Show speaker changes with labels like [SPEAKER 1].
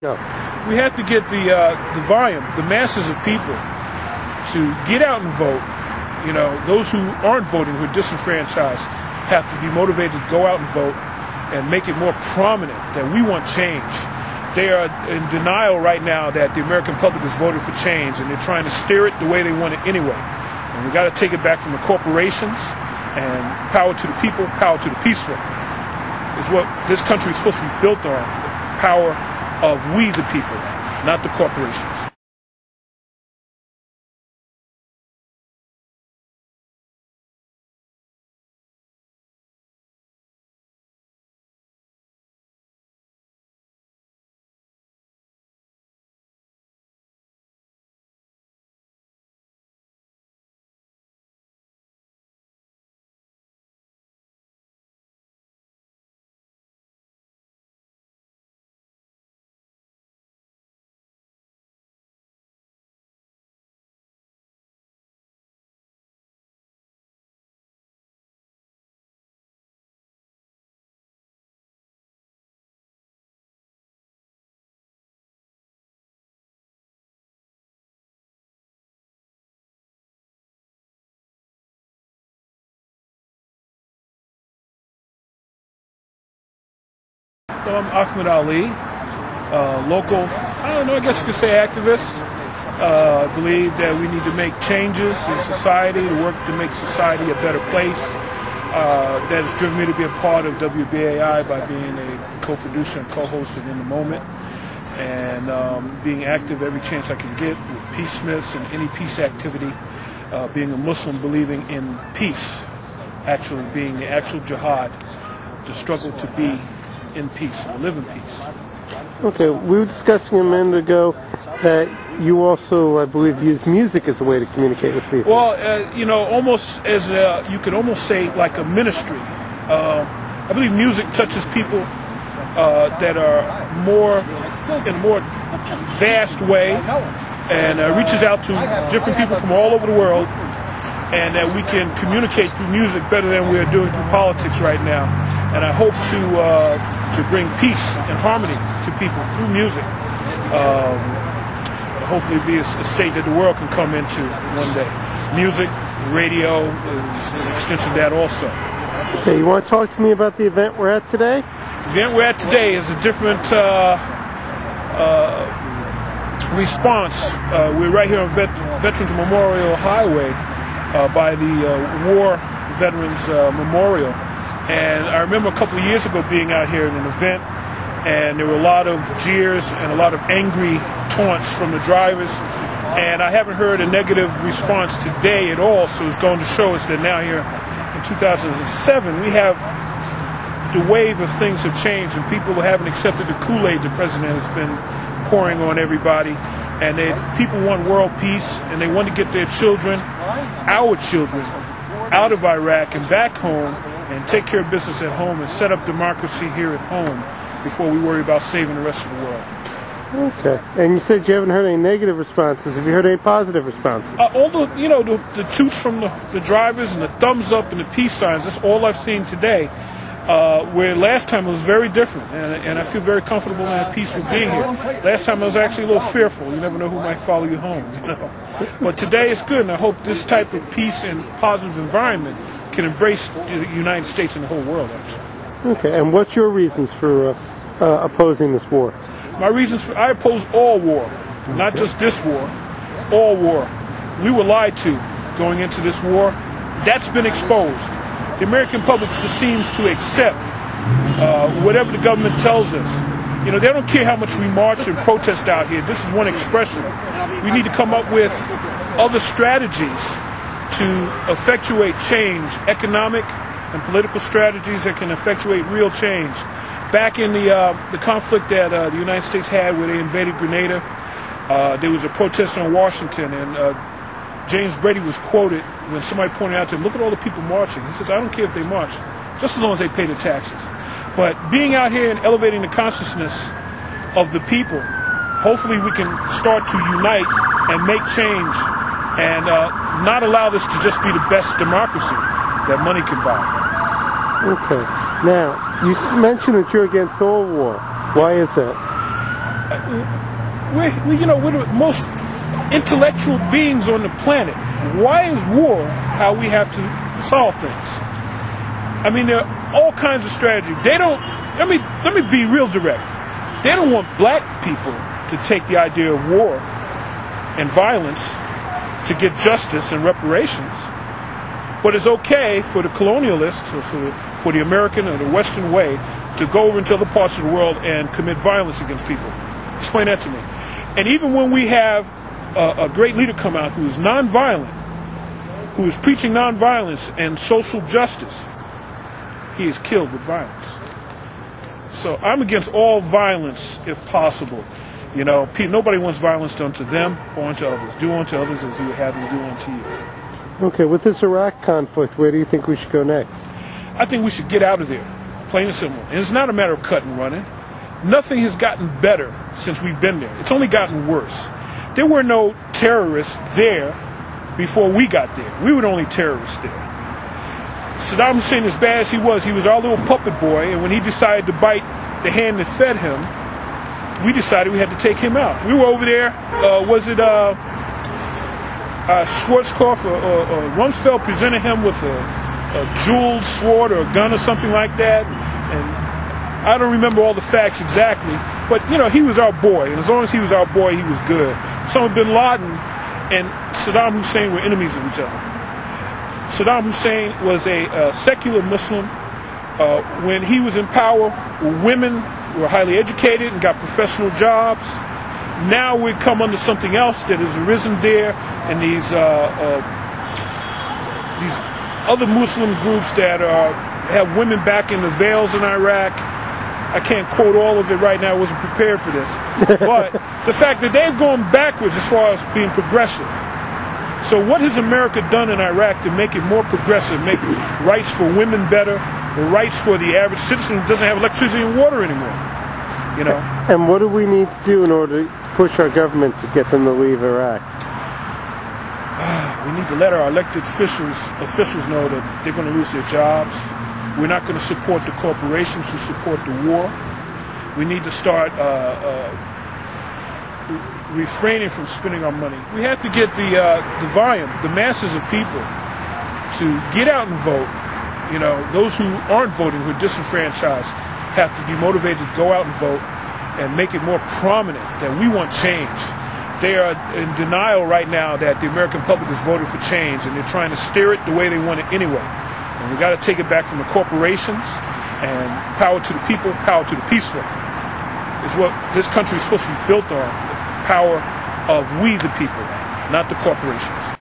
[SPEAKER 1] Go.
[SPEAKER 2] We have to get the volume, the masses of people to get out and vote. You know, those who aren't voting, who are disenfranchised, have to be motivated to go out and vote and make it more prominent that we want change. They are in denial right now that the American public has voted for change, and they're trying to steer it the way they want it anyway. And we got to take it back from the corporations, and power to the people, power to the peaceful is what this country is supposed to be built on. Power of we the people, not the corporations. Well, I'm Ahmad Ali, local, I guess you could say activist. I believe that we need to make changes in society, to work to make society a better place. That has driven me to be a part of WBAI by being a co-producer and co-host of In the Moment, and being active every chance I can get with peacesmiths and any peace activity. Being a Muslim, believing in peace, actually being the actual jihad, the struggle to be in peace, to live in peace.
[SPEAKER 1] Okay, we were discussing a minute ago that you also, I believe, use music as a way to communicate with people.
[SPEAKER 2] Well, you know, almost as you could almost say like a ministry. I believe music touches people that are in a more vast way, and reaches out to different people from all over the world, and that we can communicate through music better than we are doing through politics right now. And I hope to bring peace and harmony to people through music. Hopefully be a state that the world can come into one day. Music, radio is an extension of that also.
[SPEAKER 1] Okay, you want to talk to me about the event we're at today?
[SPEAKER 2] The event we're at today is a different response. We're right here on Veterans Memorial Highway by the War Veterans Memorial. And I remember a couple of years ago being out here at an event, and there were a lot of jeers and a lot of angry taunts from the drivers. And I haven't heard a negative response today at all, so it's going to show us that now here in 2007, we have the wave of things have changed, and people haven't accepted the Kool-Aid the president has been pouring on everybody. And people want world peace, and they want to get their children, our children, out of Iraq and back home, and take care of business at home and set up democracy here at home before we worry about saving the rest of the world.
[SPEAKER 1] Okay. And you said you haven't heard any negative responses. Have you heard any positive responses?
[SPEAKER 2] All the toots from the drivers and the thumbs up and the peace signs, that's all I've seen today. Where last time it was very different, and I feel very comfortable and at peace with being here. Last time I was actually a little fearful. You never know who might follow you home, you know. But today it's good, and I hope this type of peace and positive environment can embrace the United States and the whole world, actually.
[SPEAKER 1] Okay, and what's your reasons for opposing this war?
[SPEAKER 2] My reasons for, I oppose all war, not just this war, all war. We were lied to going into this war. That's been exposed. The American public just seems to accept whatever the government tells us. You know, they don't care how much we march and protest out here. This is one expression. We need to come up with other strategies to effectuate change, economic and political strategies that can effectuate real change. Back in the conflict that the United States had where they invaded Grenada, there was a protest on Washington, and James Brady was quoted when somebody pointed out to him, look at all the people marching. He says, I don't care if they march, just as long as they pay their taxes. But being out here and elevating the consciousness of the people, hopefully we can start to unite and make change and not allow this to just be the best democracy that money can buy.
[SPEAKER 1] Okay. Now, you mentioned that you're against all war. Why is that?
[SPEAKER 2] we're the most intellectual beings on the planet. Why is war how we have to solve things? I mean, there are all kinds of strategy. They don't. Let me be real direct. They don't want black people to take the idea of war and violence to get justice and reparations. But it's okay for the colonialists, or for the American or the Western way, to go over into other parts of the world and commit violence against people. Explain that to me. And even when we have a great leader come out who is nonviolent, who is preaching nonviolence and social justice, he is killed with violence. So I'm against all violence if possible. You know, nobody wants violence done to them or unto others. Do unto others as you would have them do unto you.
[SPEAKER 1] Okay, with this Iraq conflict, where do you think we should go next?
[SPEAKER 2] I think we should get out of there, plain and simple. And it's not a matter of cut and running. Nothing has gotten better since we've been there. It's only gotten worse. There were no terrorists there before we got there. We were the only terrorists there. Saddam Hussein, as bad as he was our little puppet boy, and when he decided to bite the hand that fed him, we decided we had to take him out. We were over there, Schwarzkopf or Rumsfeld presented him with a jeweled sword or a gun or something like that, and I don't remember all the facts exactly, but you know, he was our boy, and as long as he was our boy, he was good. Osama bin Laden and Saddam Hussein were enemies of each other. Saddam Hussein was a secular Muslim. When he was in power, women were highly educated and got professional jobs. Now we come under something else that has arisen there, and these other Muslim groups that have women back in the veils in Iraq. I can't quote all of it right now. I wasn't prepared for this. But the fact that they've gone backwards as far as being progressive. So what has America done in Iraq to make it more progressive, make rights for women better, rights for the average citizen who doesn't have electricity and water anymore? You know.
[SPEAKER 1] And what do we need to do in order to push our government to get them to leave Iraq?
[SPEAKER 2] We need to let our elected officials know that they're going to lose their jobs. We're not going to support the corporations who support the war. We need to start refraining from spending our money. We have to get the volume, the masses of people to get out and vote. You know, those who aren't voting, who are disenfranchised, have to be motivated to go out and vote and make it more prominent that we want change. They are in denial right now that the American public has voted for change, and they're trying to steer it the way they want it anyway. And we got to take it back from the corporations, and power to the people, power to the peaceful. Is what this country is supposed to be built on. The power of we the people, not the corporations.